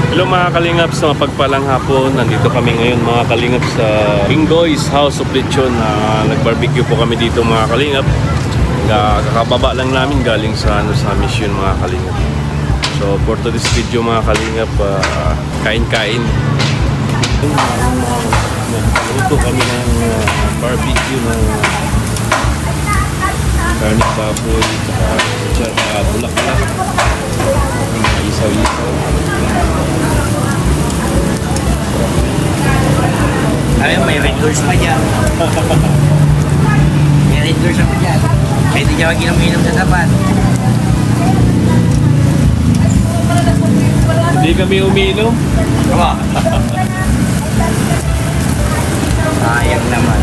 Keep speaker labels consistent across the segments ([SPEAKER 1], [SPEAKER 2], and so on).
[SPEAKER 1] Hello mga kalingap, sa mapagpalang hapon. Nandito kami ngayon mga kalingap sa Ingoy's House of Lechon. Nag-barbecue po kami dito mga kalingap. Kakababa lang namin galing sa mission mga kalingap. So for today's video mga kalingap, kain-kain. Nagluto kami ng barbecue ng karning baboy at bulaklak. Isaw-isaw.
[SPEAKER 2] Ayun, may red doors pa dyan. May red doors pa dyan. Kaya hindi niya mag-inom sa tapat.
[SPEAKER 1] Hindi kami umiinom.
[SPEAKER 2] Aba. Sayang naman.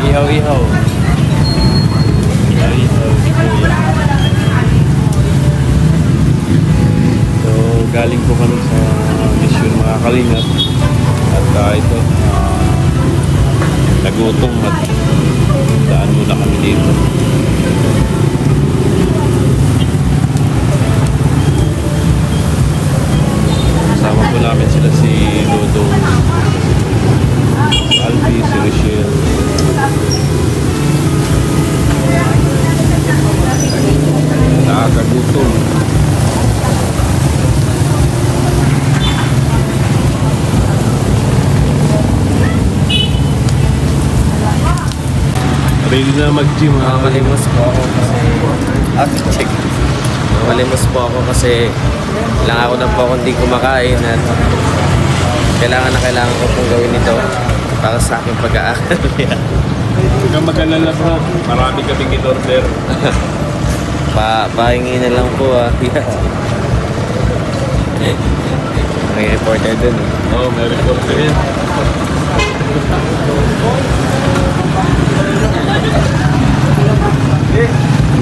[SPEAKER 1] Ihaw-ihaw. Ihaw-ihaw si Kuya. So, galing po kami sa mission mga kalingap. At ito, nagutom at daan muna kami dito. Kasama po namin sila si Dodo, si Alfie, si Rochelle. Nakakagutom. Ready na mag-gym ha?
[SPEAKER 2] Malimos po ako kasi malimos po ako kasi kailangan ko na po akong hindi kumakain at kailangan ko pong gawin ito para sa aking pag-aaral.
[SPEAKER 1] Huwag kang mag-alala bro, marami kaming in-order.
[SPEAKER 2] Pahingi na lang po May reporter dun
[SPEAKER 1] Oo, may reporter yan.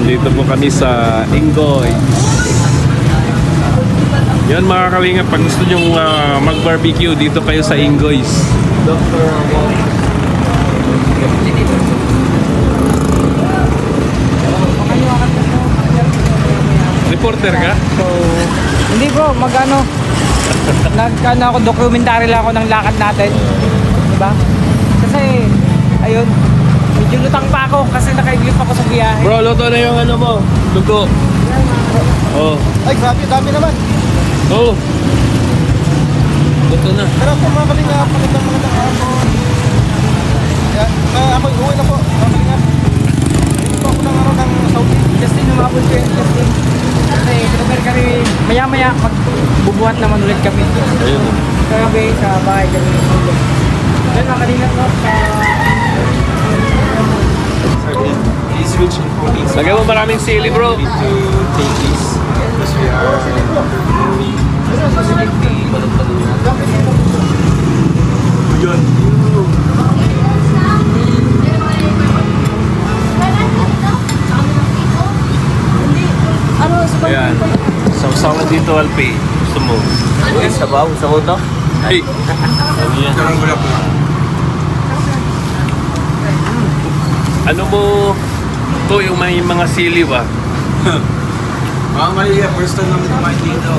[SPEAKER 1] Dito po kami sa Ingoy's. Yan mga kalingap, pag gusto nyong mag-barbecue, dito kayo sa Ingoy's. Reporter ka?
[SPEAKER 3] So, hindi bro, nagkano ako, documentary lang ako ng lakad natin. Diba? Kasi, ayun, medyo lutang pa ako kasi nakaigip ako sa biyahe.
[SPEAKER 1] Bro, luto na yung ano mo, luto. Oh.
[SPEAKER 4] Ay, grabe, dami naman.
[SPEAKER 1] Oh. Luto na.
[SPEAKER 4] Pero po, mga kalingap, magandang hapon. Ako, uwi na po, mga kalingap. Dito po ako ng araw ng Saudi.
[SPEAKER 3] Justin, umabot ko yun, Justin. Kasi, kinumir kami, maya-maya, magbubuhat naman ulit kami.
[SPEAKER 1] Ayun.
[SPEAKER 3] Kagabi, sa bahay kami. Then, makalingat ko,
[SPEAKER 1] Lagay mo maraming sili bro. Yun. Ayan. Sausawan dito Alpi. Gusto mo?
[SPEAKER 2] Uy, sabaw to?
[SPEAKER 1] Ay. Ano mo to yung may mga sili ba?
[SPEAKER 4] Mga Maria, first time namin kumain dito.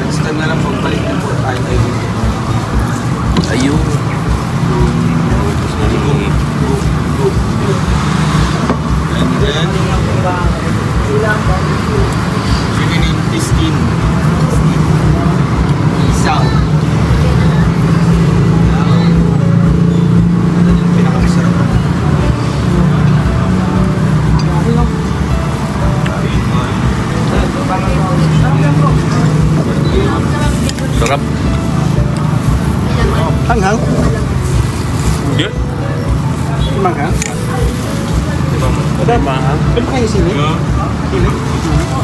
[SPEAKER 4] Next time na lang pagbalik na po tayo dito.
[SPEAKER 1] Ayun.
[SPEAKER 4] And then, chicken intestine. Isaw. Yan yung pinakamasarap.
[SPEAKER 1] Sarap.
[SPEAKER 4] Hanghang?
[SPEAKER 1] Hindi.
[SPEAKER 4] Manghang?
[SPEAKER 1] Diba? Mahal.
[SPEAKER 4] Pwede kayo sili? Sili?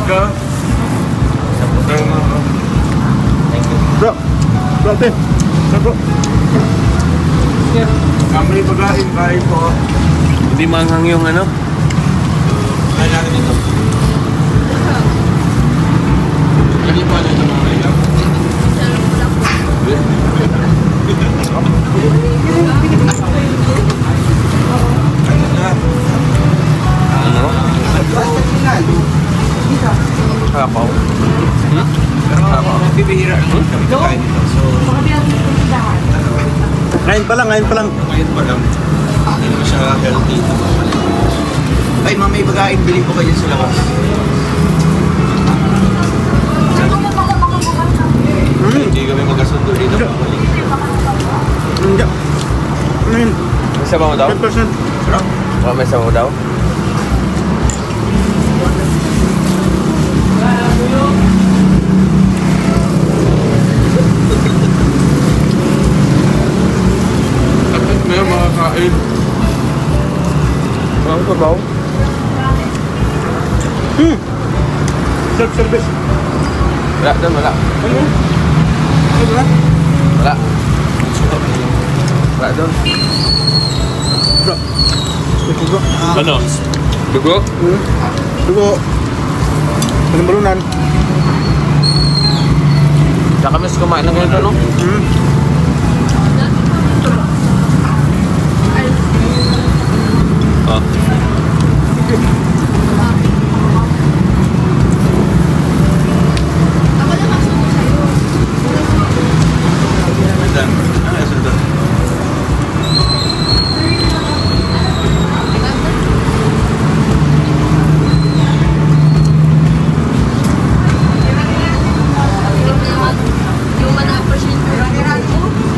[SPEAKER 4] Bro! Bro, Ben! Bro! Kami pagkain, kain po.
[SPEAKER 1] Hindi manghang yung ano?
[SPEAKER 4] Kain natin ito. Kali pa na ito mga kailang.
[SPEAKER 5] Ngayon pa lang.
[SPEAKER 4] Ngayon pa lang. Hindi naman siya healthy. Ay, ma'am, may pagkain. Bili po kayo sa labas. Hindi kami magkasundo dito.
[SPEAKER 5] Hindi. Ngayon,
[SPEAKER 2] May sabaw daw?
[SPEAKER 5] 10%.
[SPEAKER 4] Sarap.
[SPEAKER 2] Oh, may sabaw daw?
[SPEAKER 1] May mga kain.
[SPEAKER 2] Ang sabaw?
[SPEAKER 5] Self-service.
[SPEAKER 2] Wala doon, wala.
[SPEAKER 5] Ano? Wala?
[SPEAKER 2] Wala. Wala doon.
[SPEAKER 5] Bro. Dugo.
[SPEAKER 1] Ano? Dugo?
[SPEAKER 5] Dugo. Balunan.
[SPEAKER 2] Nakamiss kumain ng ganito, no?
[SPEAKER 1] Ah.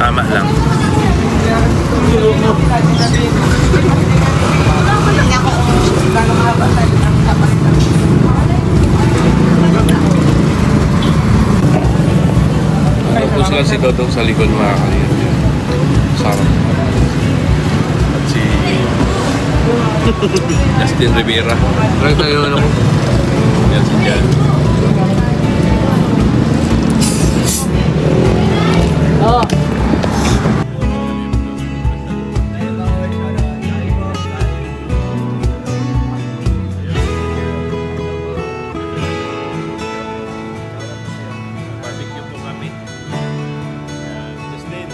[SPEAKER 1] Tama lang. Tapos lang si Dodong sa likod mga kalingap yun. Sarap. At si Justin Rivera.
[SPEAKER 2] Try tayo, ano ko?
[SPEAKER 1] Yan si Jan. Barbecue po kami. Justin.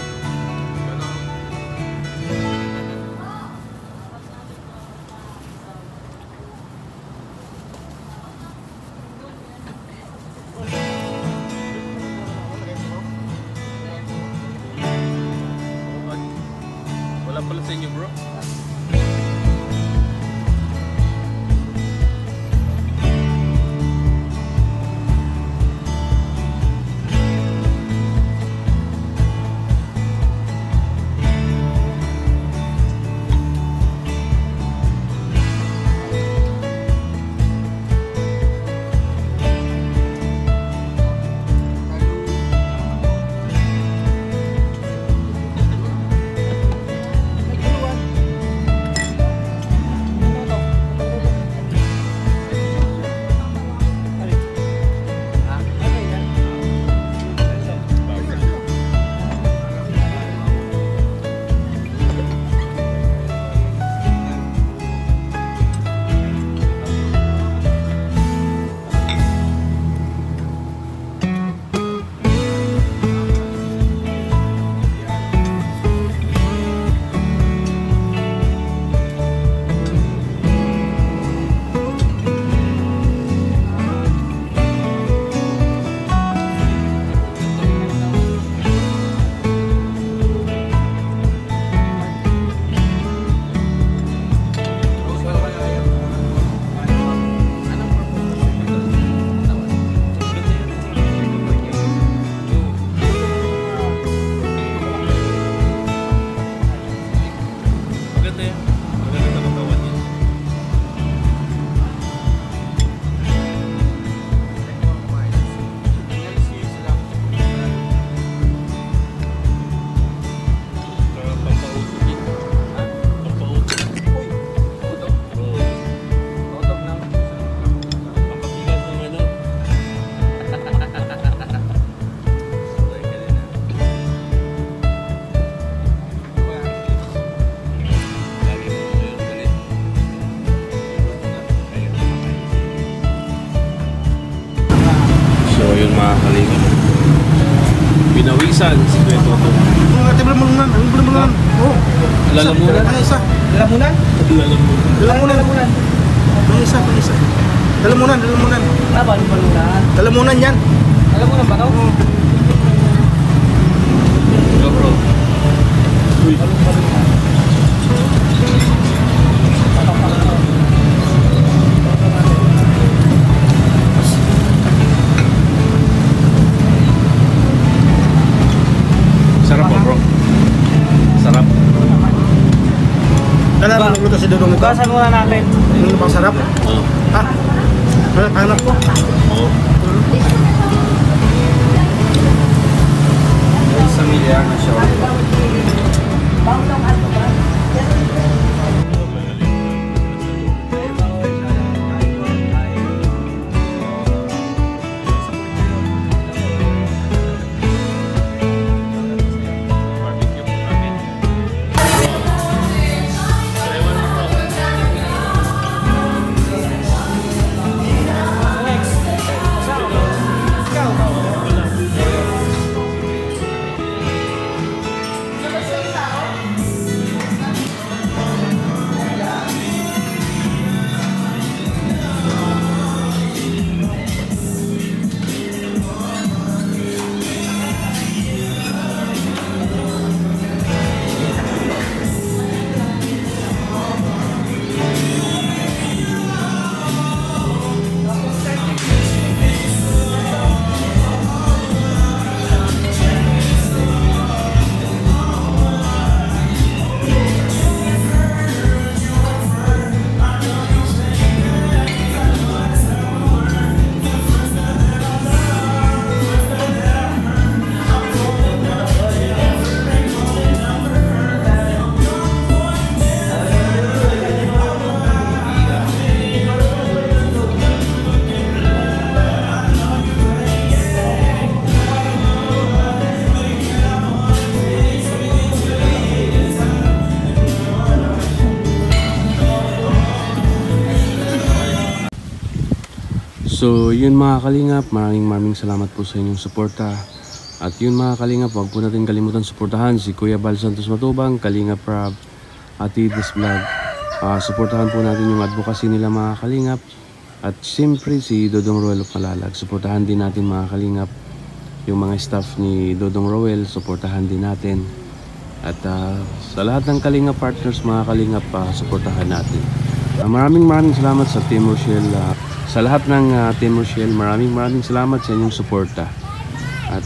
[SPEAKER 1] Wala pala sa inyo, bro. Maganda yan. Maganda sa katawan yan. Pampauto din. Pampauto. Oo. Pampabigat ng ano. Lagi mo yun galit. So yun mga kalingap. Binawisan si Kuya Toto.
[SPEAKER 5] Ate, balunan. Balunan. Oh.
[SPEAKER 1] Lalamunan.
[SPEAKER 5] Ano isa?
[SPEAKER 3] Lalamunan?
[SPEAKER 1] Lalamunan.
[SPEAKER 5] May isa. Dalamunan.
[SPEAKER 3] Balunan.
[SPEAKER 5] Dalamunan yan.
[SPEAKER 3] Alam mo na ba ito?
[SPEAKER 1] Go bro. Sarap po bro. Sarap.
[SPEAKER 5] Ano ba nagluto si Dudong ito?
[SPEAKER 3] Ugasan muna natin.
[SPEAKER 5] Ano bang sarap?
[SPEAKER 1] Oo.
[SPEAKER 5] Ha? Hanap ko.
[SPEAKER 1] Oo.
[SPEAKER 4] Sa milya na siya.
[SPEAKER 1] Barbecue po kami. So yun mga kalingap, maraming salamat po sa inyong suporta. At yun mga kalingap, huwag po natin kalimutan suportahan si Kuya Bal Santos Matubang, Kalingap Rob, at Idris Vlog. Suportahan po natin yung advocacy nila mga kalingap. At siyempre si Dodong Roel of Malalag, suportahan din natin mga kalingap. Yung mga staff ni Dodong Roel, suportahan din natin. At sa lahat ng kalingap partners mga kalingap, suportahan natin. Maraming salamat sa Team Rochelle. Sa lahat ng Team Rochelle, maraming salamat sa inyong suporta. At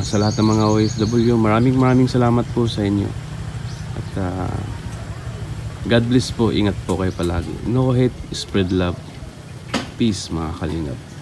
[SPEAKER 1] sa lahat ng mga OFW, maraming salamat po sa inyo. At God bless po, ingat po kayo palagi. No hate, spread love. Peace mga kalingap.